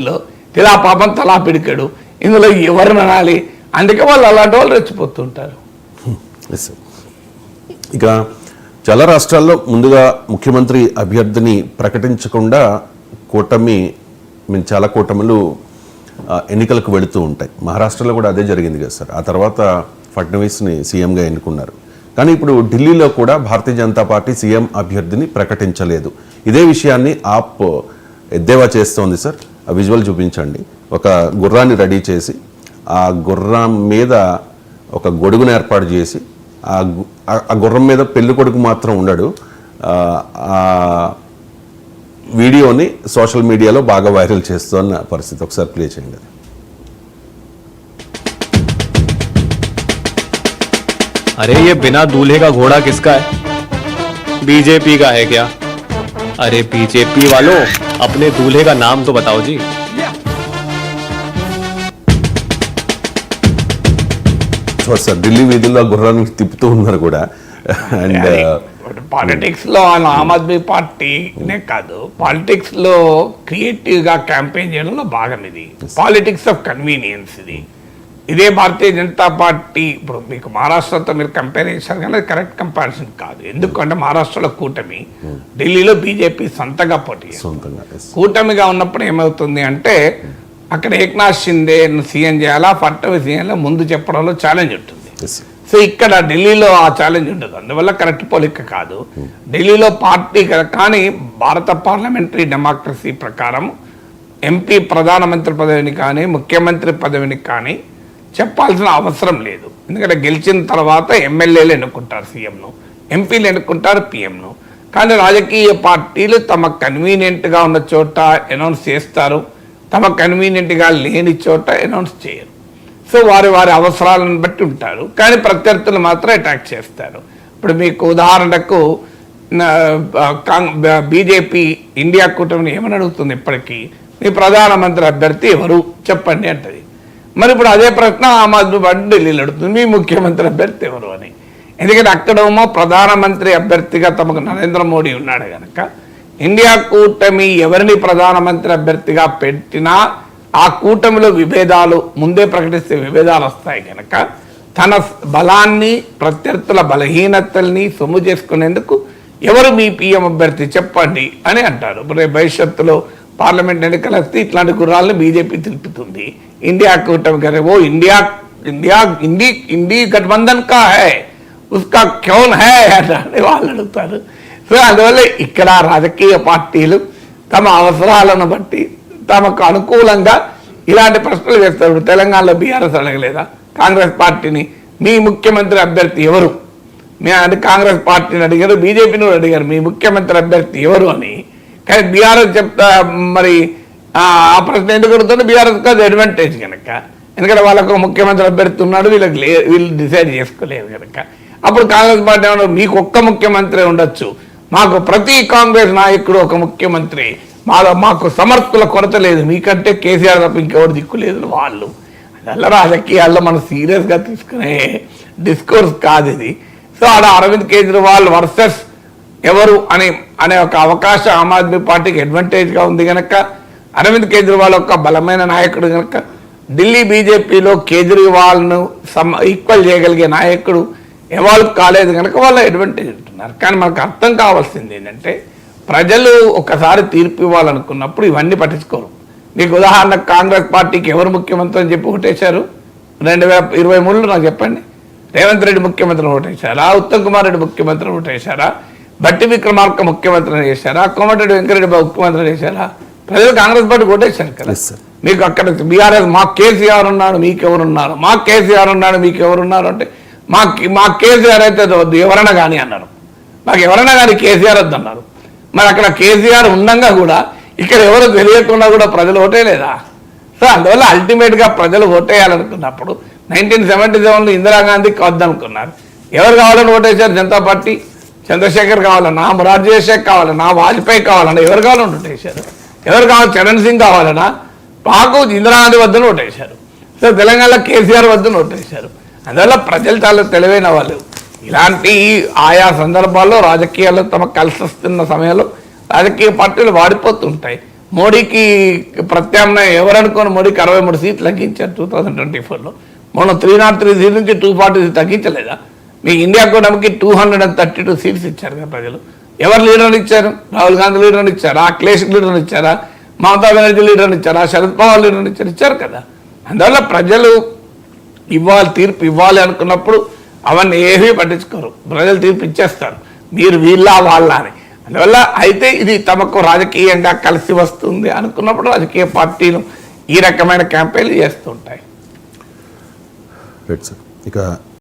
ఇలా పాపం తలా పిడికాడు, ఇందులో ఎవరిని అనాలి? అందుకే వాళ్ళు అలాంటి వాళ్ళు రెచ్చిపోతుంటారు. ఇక చాలా రాష్ట్రాల్లో ముందుగా ముఖ్యమంత్రి అభ్యర్థిని ప్రకటించకుండా చాలా కూటమిలు ఎన్నికలకు వెళుతూ ఉంటాయి. మహారాష్ట్రలో కూడా అదే జరిగింది కదా సార్. ఆ తర్వాత ఫడ్నవీస్ని సీఎంగా ఎన్నుకున్నారు. కానీ ఇప్పుడు ఢిల్లీలో కూడా భారతీయ జనతా పార్టీ సీఎం అభ్యర్థిని ప్రకటించలేదు. ఇదే విషయాన్ని ఆప్ ఎద్దేవా చేస్తోంది సార్. ఆ విజువల్ చూపించండి. ఒక గుర్రాన్ని రెడీ చేసి ఆ గుర్రం మీద ఒక గొడుగును ఏర్పాటు చేసి ఆ గుర్రం మీద పెళ్లి కొడుకు మాత్రం ఉండడు. ఆ వీడియోని సోషల్ మీడియాలో బాగా వైరల్ చేస్తున్న పరిస్థితి. ఒకసారి ప్లే చేయండి. अरे ये बिना दूल्हे का घोड़ा किसका है? बीजेपी का है क्या? अरे बीजेपी वालों, अपने दूल्हे का नाम तो बताओ जी। సార్ ఢిల్లీ వీధుల్లో గుర్రాన్ని తిప్పుతూ ఉన్నారు కూడా. అండ్ పాలిటిక్స్ లో ఆమ్ ఆద్మీ పార్టీనే కాదు, పాలిటిక్స్ లో క్రియేటివ్ గా క్యాంపెయిన్ చేయడంలో భాగం ఇది. పాలిటిక్స్ ఆఫ్ కన్వీనియన్స్ ఇది. ఇదే భారతీయ జనతా పార్టీ ఇప్పుడు మీకు మహారాష్ట్రతో మీరు కంపేర్ చేశారు కానీ అది కరెక్ట్ కంపారిజన్ కాదు. ఎందుకంటే మహారాష్ట్రలో కూటమి, ఢిల్లీలో బీజేపీ సొంతంగా పోటీ. కూటమిగా ఉన్నప్పుడు ఏమవుతుంది అంటే అక్కడ ఏక్నాథ్ షిండే సీఎం చేయాలా, ఫడ్నవీస్ సీఎంలో ముందు చెప్పడంలో ఛాలెంజ్ ఉంటుంది. సో ఇక్కడ ఢిల్లీలో ఆ ఛాలెంజ్ ఉండదు. అందువల్ల కరెక్ట్ పోలిక కాదు. ఢిల్లీలో పార్టీ కానీ భారత పార్లమెంటరీ డెమోక్రసీ ప్రకారం ఎంపీ ప్రధానమంత్రి పదవిని కానీ ముఖ్యమంత్రి పదవిని కానీ చెప్పాల్సిన అవసరం లేదు. ఎందుకంటే గెలిచిన తర్వాత ఎమ్మెల్యేలు ఎన్నుకుంటారు సీఎంను, ఎంపీలు ఎన్నుకుంటారు పిఎంను. కానీ రాజకీయ పార్టీలు తమ కన్వీనియంట్గా ఉన్న చోట అనౌన్స్ చేస్తారు, తమ కన్వీనియంట్గా లేని చోట అనౌన్స్ చేయరు. సో వారి అవసరాలను బట్టి ఉంటారు. కానీ ప్రత్యర్థులు మాత్రం అటాక్ చేస్తారు. ఇప్పుడు మీకు ఉదాహరణకు బీజేపీ ఇండియా కూటమిని ఏమని అడుగుతుంది, ఇప్పటికీ మీ ప్రధానమంత్రి అభ్యర్థి ఎవరు చెప్పండి అంటది. మరి ఇప్పుడు అదే ప్రశ్న ఆమ్ ఆద్మీ పార్టీ ఢిల్లీలో అడుగుతుంది, మీ ముఖ్యమంత్రి అభ్యర్థి ఎవరు అని. ఎందుకంటే అక్కడేమో ప్రధానమంత్రి అభ్యర్థిగా తమకు నరేంద్ర మోడీ ఉన్నాడు కనుక ఇండియా కూటమి ఎవరిని ప్రధానమంత్రి అభ్యర్థిగా పెట్టినా ఆ కూటమిలో విభేదాలు ముందే ప్రకటిస్తే విభేదాలు వస్తాయి కనుక తన బలాన్ని ప్రత్యర్థుల బలహీనతల్ని సొమ్ము చేసుకునేందుకు ఎవరు మీ పిఎం అభ్యర్థి చెప్పండి అని అంటారు. రేపు భవిష్యత్తులో పార్లమెంట్ ఎన్నికలు వస్తే ఇట్లాంటి గుర్రాలను బీజేపీ తెలుపుతుంది. ఇండియా కూటమి करे वो इंडी गठबंधन का है, उसका कौन है అని వాళ్ళు అడుగుతారు. సో అందువల్ల ఇక్కడ రాజకీయ పార్టీలు తమ అవసరాలను బట్టి తమకు అనుకూలంగా ఇలాంటి ప్రశ్నలు వేస్తారు. తెలంగాణలో బీఆర్ఎస్ అడగలేదా కాంగ్రెస్ పార్టీని మీ ముఖ్యమంత్రి అభ్యర్థి ఎవరు? అంటే కాంగ్రెస్ పార్టీని అడిగారు, బీజేపీని అడిగారు మీ ముఖ్యమంత్రి అభ్యర్థి ఎవరు అని. కానీ బీఆర్ఎస్ చెప్తా మరి ఆ ప్రశ్న ఎందుకు అడుగుతుంటే బీఆర్ఎస్ కాదు అడ్వాంటేజ్ కనుక. ఎందుకంటే వాళ్ళకు ముఖ్యమంత్రి అభ్యర్థి ఉన్నాడు, వీళ్ళు డిసైడ్ చేసుకోలేదు కనుక. అప్పుడు కాంగ్రెస్ పార్టీ ఏమన్నా మీకు ఒక్క ముఖ్యమంత్రి ఉండొచ్చు, మాకు ప్రతి కాంగ్రెస్ నాయకుడు ఒక ముఖ్యమంత్రి, మాకు సమర్థుల కొరత లేదు, మీకంటే కేసీఆర్ తప్ప ఇంకెవరు దిక్కు లేదు వాళ్ళు. అదల్ల రాజకీయాల్లో మనం సీరియస్గా తీసుకునే డిస్కోర్స్ కాదు ఇది. సో ఆడ అరవింద్ కేజ్రీవాల్ వర్సెస్ ఎవరు అనే ఒక అవకాశం ఆమ్ ఆద్మీ పార్టీకి అడ్వాంటేజ్గా ఉంది కనుక, అరవింద్ కేజ్రీవాల్ ఒక బలమైన నాయకుడు కనుక ఢిల్లీ బీజేపీలో కేజ్రీవాల్ను ఈక్వల్ చేయగలిగే నాయకుడు ఎవాల్వ్ కాలేదు కనుక వాళ్ళు అడ్వాంటేజ్ ఉంటున్నారు. కానీ మనకు అర్థం కావాల్సింది ఏంటంటే ప్రజలు ఒకసారి తీర్పు ఇవ్వాలనుకున్నప్పుడు ఇవన్నీ పట్టించుకోరు. మీకు ఉదాహరణకు కాంగ్రెస్ పార్టీకి ఎవరు ముఖ్యమంత్రి అని చెప్పి ఓటేశారు 2023లో నాకు చెప్పండి. రేవంత్ రెడ్డి ముఖ్యమంత్రిని ఓటేశారా, ఉత్తమ్ కుమార్ రెడ్డి ముఖ్యమంత్రిని ఓటేశారా, బట్టి విక్రమార్క ముఖ్యమంత్రిని చేశారా, కోమటిరెడ్డి వెంకరెడ్డి ముఖ్యమంత్రి చేశారా? ప్రజలు కాంగ్రెస్ పార్టీ ఓటేశారు కదా. మీకు అక్కడ బీఆర్ఎస్ మాకు కేసీఆర్ ఉన్నాడు మీకెవరున్నారు, మాకు కేసీఆర్ ఉన్నాడు మీకెవరున్నారు అంటే మా కేసీఆర్ అయితే వద్దు ఎవరైనా కానీ అన్నారు, మాకు ఎవరైనా కానీ కేసీఆర్ వద్దు అన్నారు. మరి అక్కడ కేసీఆర్ ఉండగా కూడా ఇక్కడ ఎవరు తెలియకుండా కూడా ప్రజలు ఓటేయలేదా? సో అందువల్ల అల్టిమేట్గా ప్రజలు ఓటేయాలనుకున్నప్పుడు 1977లో ఇందిరాగాంధీకి వద్దనుకున్నారు. ఎవరు కావాలని ఓటేశారు? జనతా పార్టీ. చంద్రశేఖర్ కావాలన్నా, మొరార్జీ దేశాయ్ కావాలన్నా, వాజ్పేయి కావాలన్నా, ఎవరు కావాలని ఓటేశారు? ఎవరు కావాలి? చరణ్ సింగ్ కావాలన్నా, మాకు ఇందిరాగాంధీ వద్దను ఓటేశారు. సో తెలంగాణలో కేసీఆర్ వద్దను ఓటేశారు. అందువల్ల ప్రజలు చాలా తెలివైన వాళ్ళు. ఇలాంటి ఆయా సందర్భాల్లో రాజకీయాల్లో తమకు కలిసి వస్తున్న సమయంలో రాజకీయ పార్టీలు వాడిపోతుంటాయి. మోడీకి ప్రత్యామ్నాయం ఎవరనుకోని మోడీకి 63 సీట్లు తగ్గించారు 2024లో. మొన్న 303 సీట్ల నుంచి 240 తగ్గించలేదా? మీ ఇండియా కూటమికి 232 సీట్స్ ఇచ్చారు కదా ప్రజలు. ఎవరు లీడర్లు ఇచ్చారు? రాహుల్ గాంధీ లీడర్లు ఇచ్చారా? అఖిలేష్ లీడర్లు ఇచ్చారా? మమతా బెనర్జీ లీడర్లు ఇచ్చారా? శరద్ పవార్ లీడర్లు ఇచ్చారు కదా. అందువల్ల ప్రజలు తీర్పు ఇవ్వాలి అనుకున్నప్పుడు అవన్నీ ఏమీ పట్టించుకోరు. ప్రజలు తీర్పు ఇచ్చేస్తారు, మీరు వీళ్ళ వాళ్ళ అని. అందువల్ల అయితే ఇది తమకు రాజకీయంగా కలిసి వస్తుంది అనుకున్నప్పుడు రాజకీయ పార్టీలు ఈ రకమైన క్యాంపెయిన్లు చేస్తుంటాయి. Right sir. ఇక